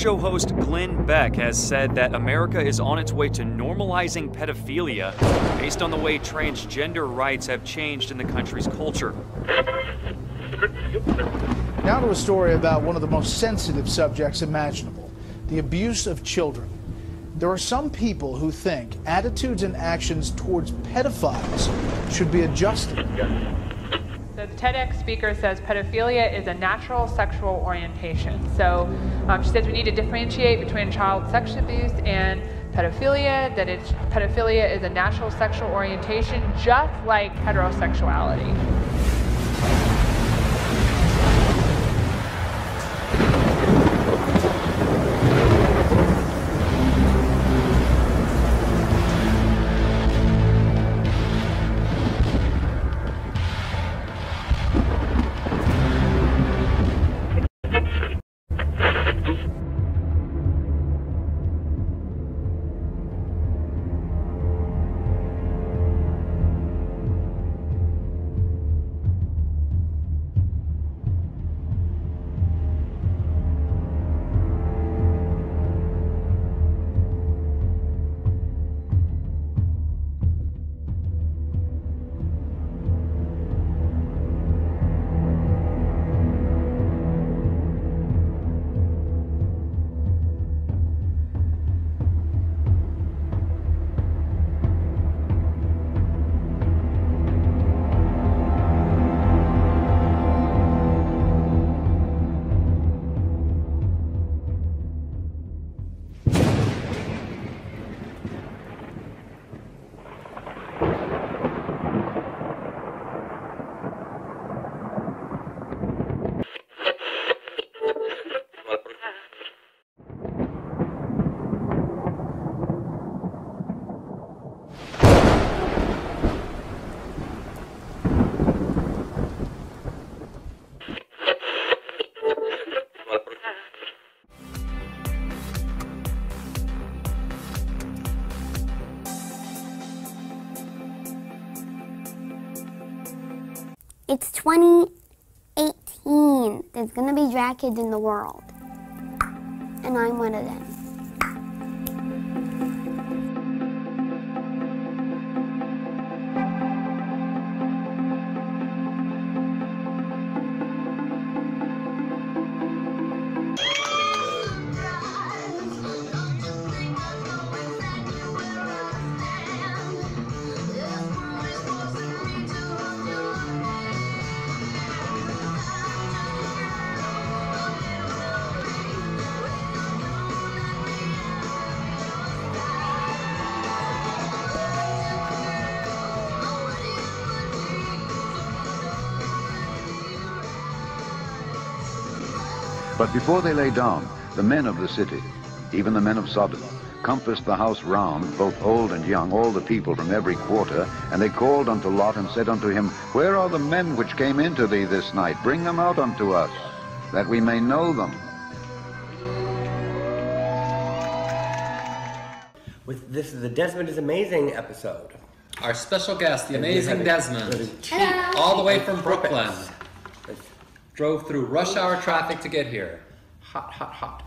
show host Glenn Beck has said that America is on its way to normalizing pedophilia based on the way transgender rights have changed in the country's culture. Now to a story about one of the most sensitive subjects imaginable, the abuse of children. There are some people who think attitudes and actions towards pedophiles should be adjusted. The TEDx speaker says pedophilia is a natural sexual orientation. So she says we need to differentiate between child sex abuse and pedophilia, that pedophilia is a natural sexual orientation just like heterosexuality. It's 2018. There's gonna be drag kids in the world. And I'm one of them. But before they lay down, the men of the city, even the men of Sodom, compassed the house round, both old and young, all the people from every quarter, and they called unto Lot and said unto him, Where are the men which came into thee this night? Bring them out unto us, that we may know them. This is the Desmond is Amazing episode. Our special guest, the amazing Desmond, all the way from Brooklyn. Drove through rush hour traffic to get here. Hot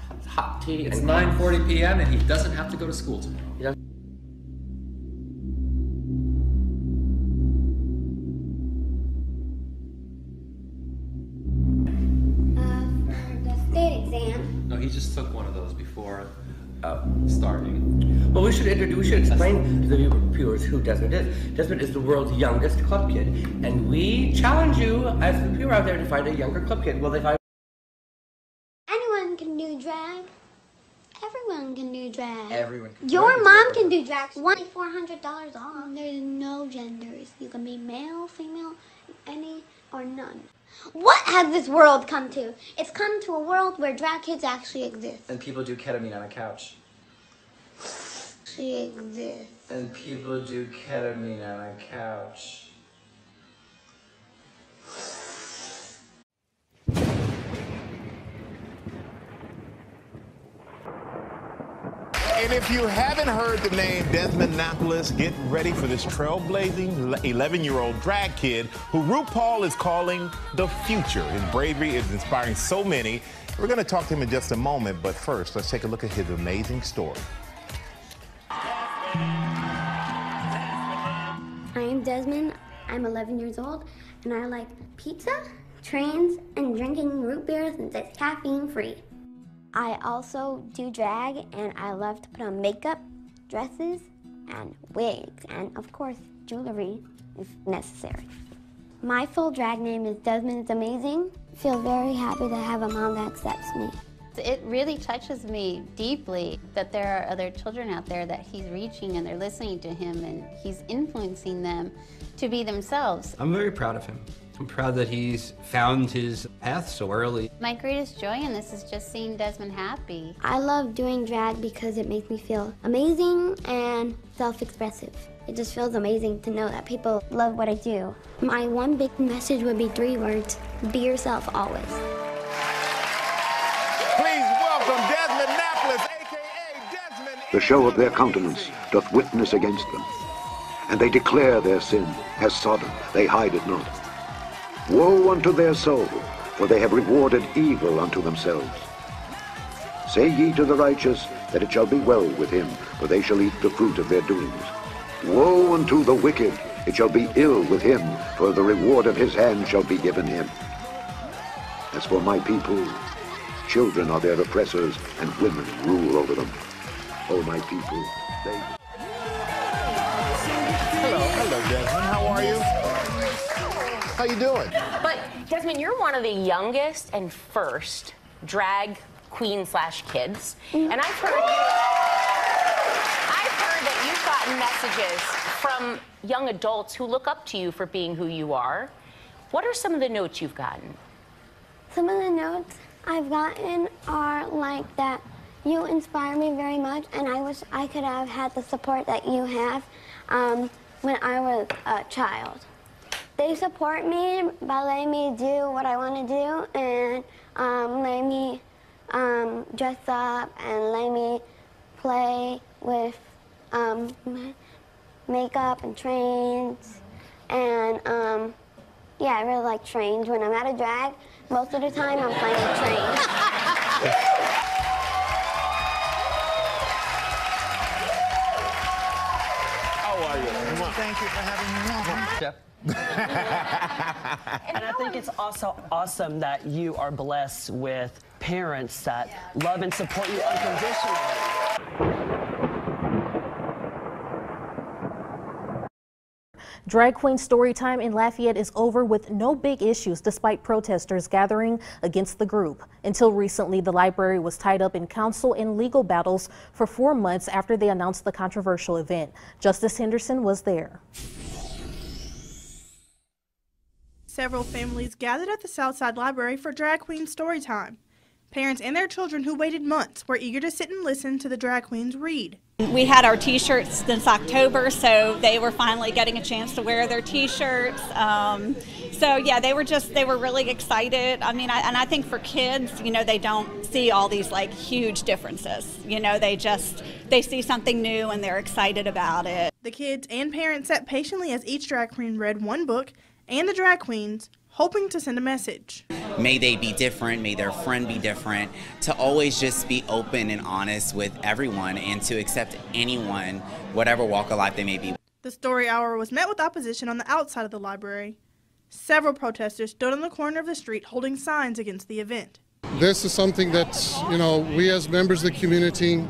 tea. It's 9:40 p.m. and he doesn't have to go to school tomorrow. For the state exam. No, he just took one of those before starting. Well, we should explain to the viewers who Desmond is. Desmond is the world's youngest club kid, and we challenge you, as the viewer out there, to find a younger club kid. Will they find? Anyone can do drag. Everyone can do drag. Everyone can. Your mom can do drag. $400 off. There's no genders. You can be male, female, any or none. What has this world come to? It's come to a world where drag kids actually exist. And people do ketamine on a couch. She exists. And people do ketamine on a couch. And if you haven't heard the name Desmond Napoles, get ready for this trailblazing 11-year-old drag kid who RuPaul is calling the future. His bravery is inspiring so many. We're going to talk to him in just a moment, but first, let's take a look at his amazing story. I am Desmond. I'm 11 years old, and I like pizza, trains, and drinking root beer since it's caffeine-free. I also do drag, and I love to put on makeup, dresses, and wigs, and of course, jewelry if necessary. My full drag name is Desmond is Amazing. I feel very happy to have a mom that accepts me. It really touches me deeply that there are other children out there that he's reaching and they're listening to him and he's influencing them to be themselves. I'm very proud of him. I'm proud that he's found his path so early. My greatest joy in this is just seeing Desmond happy. I love doing drag because it makes me feel amazing and self-expressive. It just feels amazing to know that people love what I do. My one big message would be 3 words: be yourself always. Please welcome Desmond Napoles, a.k.a. Desmond. The show of their countenance doth witness against them, and they declare their sin as Sodom, they hide it not. Woe unto their soul, for they have rewarded evil unto themselves. Say ye to the righteous that it shall be well with him, for they shall eat the fruit of their doings. Woe unto the wicked, it shall be ill with him, for the reward of his hand shall be given him. As for my people, children are their oppressors, and women rule over them. O my people, they... Hello, Desmond. How are you? How you doing? But, Desmond, you're one of the youngest and first drag queen/kids. And I've heard that you've gotten messages from young adults who look up to you for being who you are. What are some of the notes you've gotten? Some of the notes I've gotten are like that you inspire me very much, and I wish I could have had the support that you have when I was a child. They support me by letting me do what I want to do and letting me dress up and letting me play with makeup and trains. And yeah, I really like trains. When I'm at a drag, most of the time I'm playing with trains. How are you? Thank you for having me on. Jeff. And I think it's also awesome that you are blessed with parents that love and support you unconditionally. Drag Queen Storytime in Lafayette is over with no big issues despite protesters gathering against the group. Until recently, the library was tied up in council and legal battles for 4 months after they announced the controversial event. Justice Henderson was there. Several families gathered at the Southside Library for Drag Queen Storytime. Parents and their children who waited months were eager to sit and listen to the drag queens read. We had our t-shirts since October, so they were finally getting a chance to wear their t-shirts. So yeah, they were really excited. I mean, I think for kids, you know, they don't see all these like huge differences. You know, they see something new and they're excited about it. The kids and parents sat patiently as each drag queen read one book, and the drag queens, hoping to send a message. May they be different, may their friend be different, to always just be open and honest with everyone and to accept anyone, whatever walk of life they may be. The story hour was met with opposition on the outside of the library. Several protesters stood on the corner of the street holding signs against the event. This is something that, you know, we as members of the community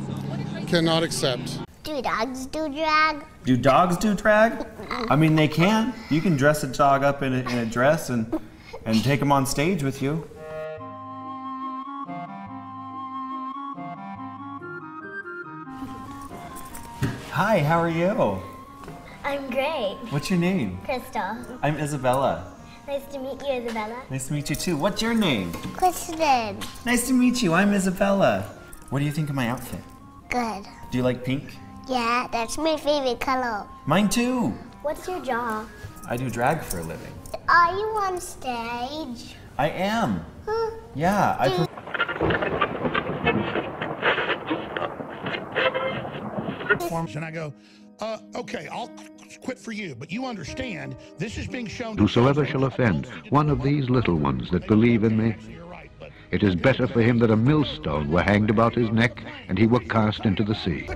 cannot accept. Do dogs do drag? Do dogs do drag? I mean, they can. You can dress a dog up in a dress and take them on stage with you. Hi, how are you? I'm great. What's your name? Crystal. I'm Isabella. Nice to meet you, Isabella. Nice to meet you too. What's your name? Kristen. Nice to meet you. I'm Isabella. What do you think of my outfit? Good. Do you like pink? Yeah, that's my favorite color. Mine too. What's your job? I do drag for a living. Are you on stage? I am. Huh? Yeah, for me. And I go, okay, I'll quit for you, but you understand, this is being shown. Whosoever shall offend one of these little ones that believe in me, it is better for him that a millstone were hanged about his neck and he were cast into the sea.